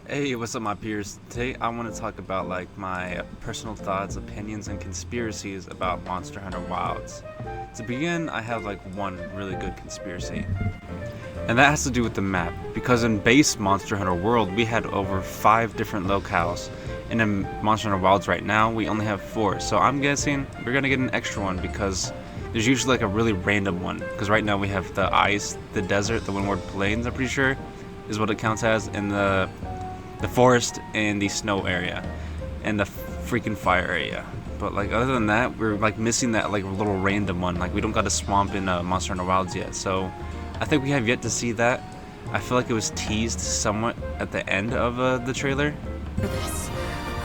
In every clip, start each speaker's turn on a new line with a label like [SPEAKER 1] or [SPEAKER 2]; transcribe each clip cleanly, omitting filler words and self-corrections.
[SPEAKER 1] Hey, what's up, my peers? Today I want to talk about my personal thoughts, opinions, and conspiracies about Monster Hunter Wilds. To begin, I have one really good conspiracy, and that has to do with the map. Because in base Monster Hunter World, we had over 5 different locales, and in Monster Hunter Wilds right now, we only have 4. So I'm guessing we're gonna get an extra one because there's usually a really random one. Because right now we have the ice, the desert, the Windward Plains. I'm pretty sure is what it counts as, and the forest and the snow area and the freaking fire area. But other than that, we're missing that little random one. We don't got a swamp in Monster Hunter Wilds yet, so I think we have yet to see that. I feel like it was teased somewhat at the end of the trailer.
[SPEAKER 2] This.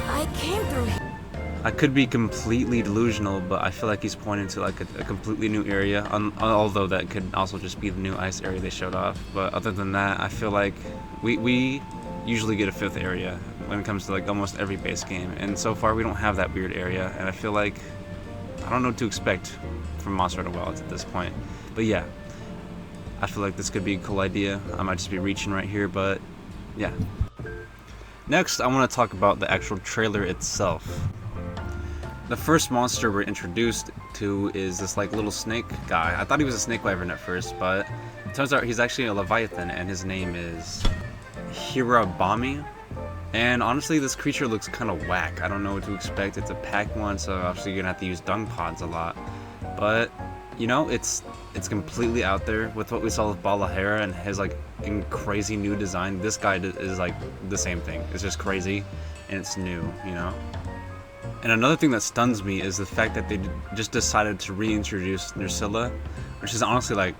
[SPEAKER 2] I came through here.
[SPEAKER 1] I could be completely delusional, but I feel like he's pointing to a completely new area, although that could also just be the new ice area they showed off. But other than that, I feel like we usually get a 5th area when it comes to almost every base game, and so far we don't have that weird area, and I feel like I don't know what to expect from Monster Hunter Wilds at this point. But yeah, I feel like this could be a cool idea. I might just be reaching right here, but yeah. Next, I want to talk about the actual trailer itself. The first monster we're introduced to is this little snake guy. I thought he was a snake wyvern at first, but it turns out he's actually a leviathan, and his name is Hirabami. And honestly, this creature looks kind of whack. I don't know what to expect. It's a pack one, so obviously you're gonna have to use dung pods a lot. But you know, it's completely out there with what we saw with Balahera and his crazy new design. This guy is the same thing. It's just crazy and it's new, you know. And another thing that stuns me is the fact that they just decided to reintroduce Nursilla, which is honestly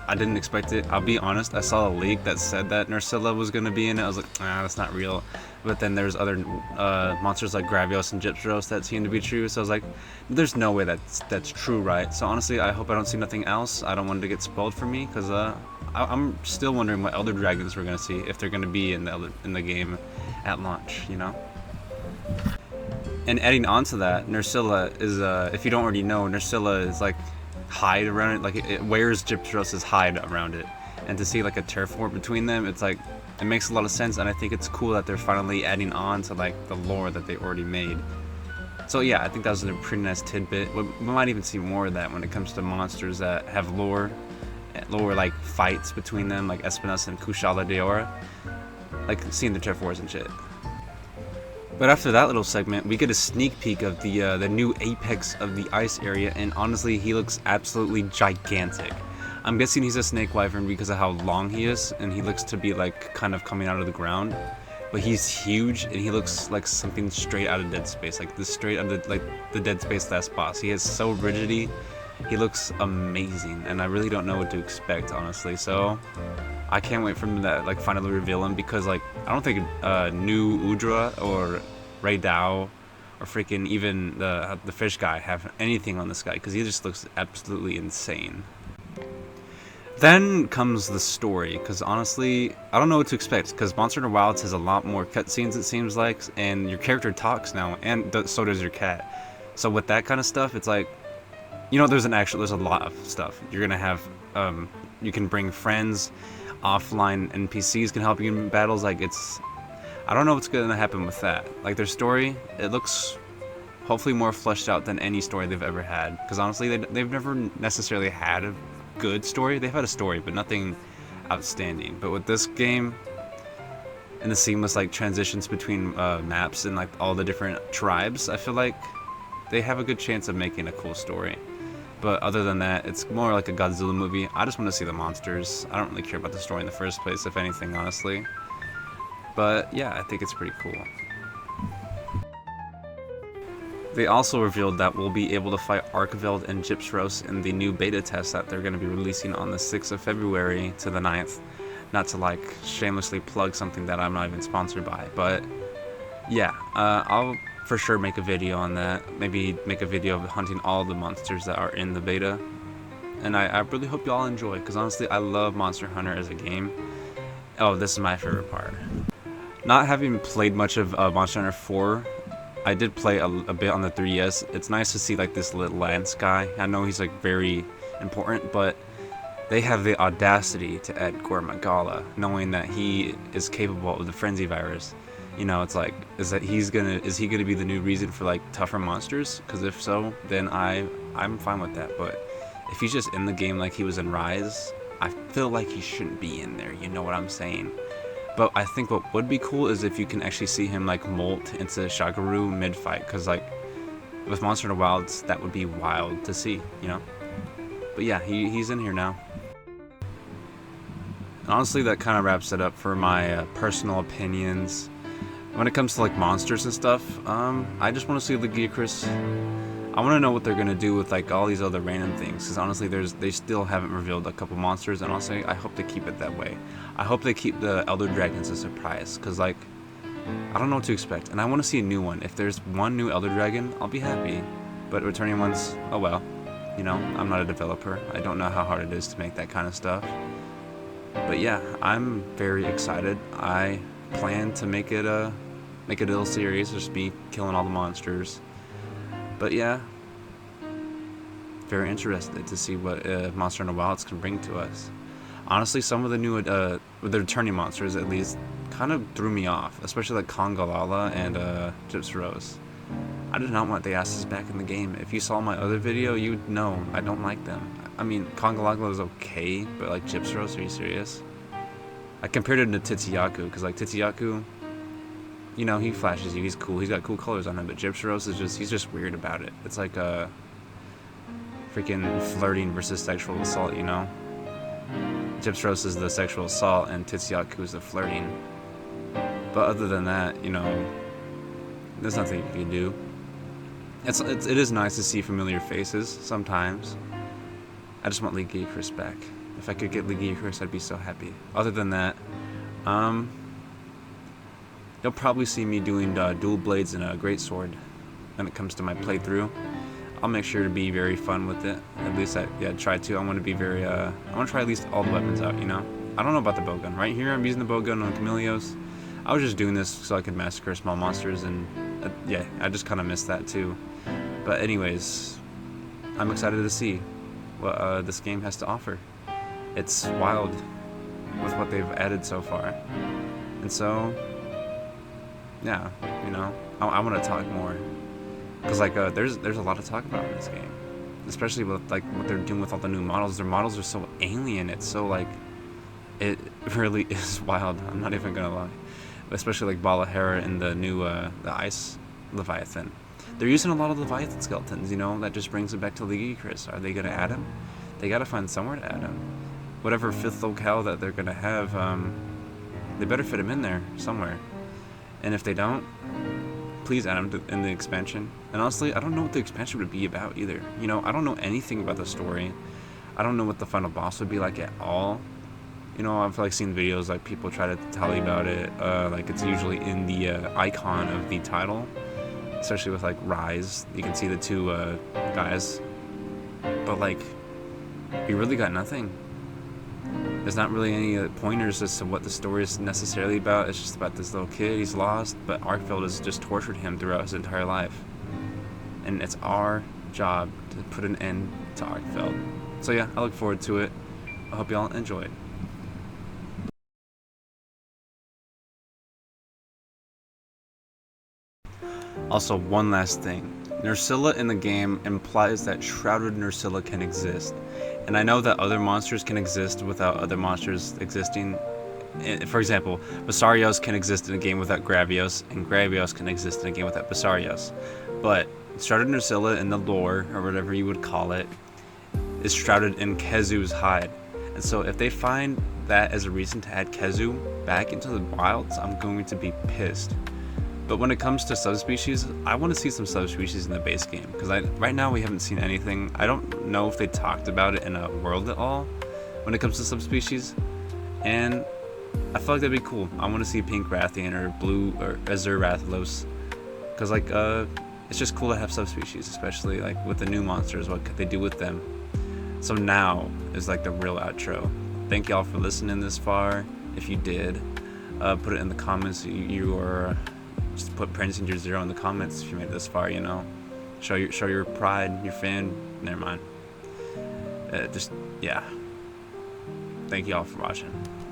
[SPEAKER 1] I didn't expect it. I'll be honest, I saw a leak that said that Nursilla was going to be in it. I was like, that's not real. But then there's other monsters like Gravios and Gyptros that seem to be true. So I was like, there's no way that's true, right? So honestly, I hope I don't see nothing else. I don't want it to get spoiled for me, because I'm still wondering what Elder Dragons we're going to see, if they're going to be in the game at launch, you know? And adding on to that, Nursilla is, if you don't already know, Nursilla is hide around it, it wears Gyptros's hide around it, and to see a terraform between them, it's it makes a lot of sense, and I think it's cool that they're finally adding on to the lore that they already made. So yeah, I think that was a pretty nice tidbit. We might even see more of that when it comes to monsters that have lore fights between them, like Espinas and Kushala Daora, seeing the terraforms and shit. But after that little segment, we get a sneak peek of the new apex of the ice area, and honestly, he looks absolutely gigantic. I'm guessing he's a snake wyvern because of how long he is, and he looks to be kind of coming out of the ground. But he's huge, and he looks like something straight out of Dead Space, straight out of the Dead Space last boss. He has so rigidity. He looks amazing, and I really don't know what to expect, honestly. So I can't wait for him to finally reveal him, because I don't think new Udra or Ray Dao or freaking even the fish guy have anything on this guy, because he just looks absolutely insane. Then comes the story, because honestly, I don't know what to expect, because Monster Hunter Wilds has a lot more cutscenes, it seems like, and your character talks now, and so does your cat. So with that kind of stuff, it's you know, there's a lot of stuff. You're gonna have, you can bring friends, offline NPCs can help you in battles. I don't know what's gonna happen with that. Their story, it looks hopefully more fleshed out than any story they've ever had. Because honestly, they've never necessarily had a good story. They've had a story, but nothing outstanding. But with this game, and the seamless transitions between maps and all the different tribes, I feel like they have a good chance of making a cool story. But other than that, it's more like a Godzilla movie. I just want to see the monsters. I don't really care about the story in the first place, if anything, honestly. But yeah, I think it's pretty cool. They also revealed that we'll be able to fight Archveld and Gyptros in the new beta test that they're going to be releasing on the 6th of February to the 9th. Not to shamelessly plug something that I'm not even sponsored by, but yeah, I'll for sure make a video on that. Maybe make a video of hunting all the monsters that are in the beta. And I really hope y'all enjoy, because honestly, I love Monster Hunter as a game. Oh, this is my favorite part. Not having played much of Monster Hunter 4, I did play a bit on the 3DS. It's nice to see this little Lance guy. I know he's very important, but they have the audacity to add Gore Magala, knowing that he is capable of the frenzy virus. You know, it's like, is he gonna be the new reason for like tougher monsters? Because if so, then I'm fine with that. But if he's just in the game like he was in Rise, I feel like he shouldn't be in there. You know what I'm saying? But I think what would be cool is if you can actually see him like molt into Shagaru mid-fight, because like with Monster in the Wilds, that would be wild to see, you know? But yeah, he's in here now. And honestly, that kind of wraps it up for my personal opinions. When it comes to like monsters and stuff, I just want to see Legiacris. I want to know what they're gonna do with like all these other random things, because honestly, they still haven't revealed a couple monsters, and honestly, I hope they keep it that way. I hope they keep the Elder Dragons a surprise, because like I don't know what to expect, and I want to see a new one. If there's one new Elder Dragon, I'll be happy. But returning ones, oh well. You know, I'm not a developer. I don't know how hard it is to make that kind of stuff. But yeah, I'm very excited. I plan to make it a little series, just me killing all the monsters. But yeah, very interested to see what Monster in the Wilds can bring to us. Honestly, some of the new, the returning monsters at least, kind of threw me off, especially like Kongalala and Gyps Rose. I did not want the asses back in the game. If you saw my other video, you'd know I don't like them. I mean, Kongalala is okay, but like Gyps Rose, are you serious? I compared it to Titiyaku, because like Titiyaku, you know, he flashes you, he's cool, he's got cool colors on him, but Gyps Rose is just, he's just weird about it. It's like a freaking flirting versus sexual assault, you know? Gyps Rose is the sexual assault, and Titiyaku is the flirting. But other than that, you know, there's nothing you can do. It is nice to see familiar faces sometimes. I just want Legiacris back. If I could get Legiacris, I'd be so happy. Other than that, you'll probably see me doing dual blades and a greatsword when it comes to my playthrough. I'll make sure to be very fun with it. At least try to. I want to be very, I want to try at least all the weapons out, you know? I don't know about the bowgun. Right here, I'm using the bowgun on Camellios. I was just doing this so I could massacre small monsters, and yeah, I just kind of missed that too. But anyways, I'm excited to see what this game has to offer. It's wild with what they've added so far. And so, yeah, you know, I want to talk more. Because like there's a lot to talk about in this game, especially with like what they're doing with all the new models. Their models are so alien. It's so like, it really is wild. I'm not even gonna lie. Especially like Balahera and the new the Ice Leviathan. They're using a lot of Leviathan skeletons. You know, that just brings it back to Legiacris. Are they gonna add him? They gotta find somewhere to add him. Whatever fifth locale that they're gonna have, they better fit him in there somewhere. And if they don't, please add him in the expansion. And honestly, I don't know what the expansion would be about either. You know, I don't know anything about the story. I don't know what the final boss would be like at all. You know, I've like seen videos like people try to tell you about it. Like it's usually in the icon of the title, especially with like Rise. You can see the two guys, but like we really got nothing. There's not really any pointers as to what the story is necessarily about. It's just about this little kid, he's lost, but Arkfeld has just tortured him throughout his entire life. And it's our job to put an end to Arkfeld. So yeah, I look forward to it. I hope y'all enjoyed. Also, one last thing. Nursilla in the game implies that shrouded Nursilla can exist. And I know that other monsters can exist without other monsters existing. For example, Basarios can exist in a game without Gravios, and Gravios can exist in a game without Basarios. But shrouded Nursilla in the lore, or whatever you would call it, is shrouded in Kezu's hide. And so if they find that as a reason to add Kezu back into the wilds, I'm going to be pissed. But when it comes to subspecies, I want to see some subspecies in the base game, because right now we haven't seen anything. I don't know if they talked about it in a world at all when it comes to subspecies, and I feel like that'd be cool. I want to see Pink Rathian or Blue or Azure Rathalos, because like it's just cool to have subspecies, especially like with the new monsters. What could they do with them? So now is like the real outro. Thank y'all for listening this far. If you did, put it in the comments. You are. Just put Princeton 0 in the comments if you made it this far, you know. Show your pride, your fan. Never mind. Yeah. Thank you all for watching.